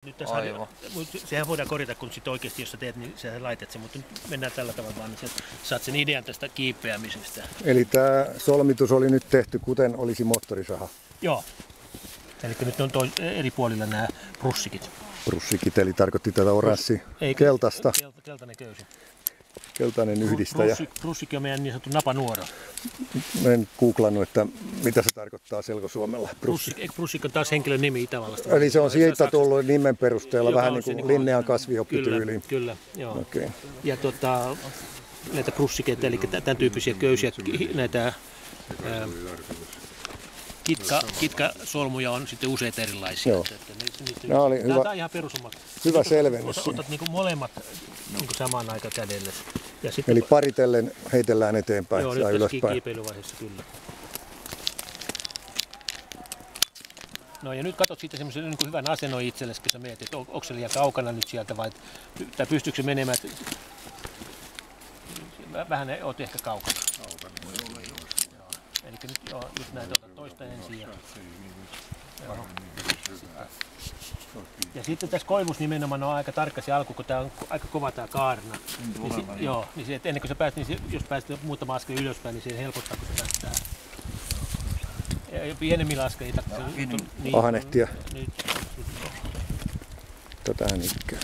Nyt tässä sehän voidaan korjata, kun sit oikeasti jos sä teet, niin sä laitat sen, mutta nyt mennään tällä tavalla vaan, niin saat sen idean tästä kiipeämisestä. Eli tämä solmitus oli nyt tehty kuten olisi moottorisaha? Joo. Eli nyt on eri puolilla nämä prussikit. Prussikit, eli tarkoitti tätä oranssi keltaista. Keltainen köysi. Keltainen yhdistäjä. Prussikki on meidän niin sanottu napanuora. Mä en googlannut, että mitä se tarkoittaa selkosuomella. Prussikki on taas henkilön nimi Itävallasta. Eli se on siitä tullut nimen perusteella vähän niin kuin Linnean kasvioppityyliin. Kyllä, joo. Okay. Ja näitä prussikeita, eli tämän tyyppisiä köysiä, näitä kitkasolmuja on sitten useita erilaisia. Joo. Tämä oli Tämä on ihan perusommat. Hyvä selvennys. Otat niin kuin molemmat niin kuin samaan aikaan kädelle. Ja sitten, eli paritellen heitellään eteenpäin joo, ja nyt ylöspäin. kiipeilyvaiheessa kyllä. No ja nyt katsot sitten semmoisen niin kuin hyvän asennon itsellesi, kun sä mietit, että onko se liian kaukana nyt sieltä vai pystyykö se menemään. Vähän oot ehkä kaukana. Eli nyt just näin toista ensin. Ja sitten tässä koivussa nimenomaan on aika tarkka se alku, kun tämä on aika kova tämä kaarna. Niin se, että ennen kuin sä pääset, niin jos pääset muutama askel ylöspäin, niin se helpottaa, kun sä pääset tähän. Ja pienemmillä askelilla. Ahanehtia. Tätähän ikkää.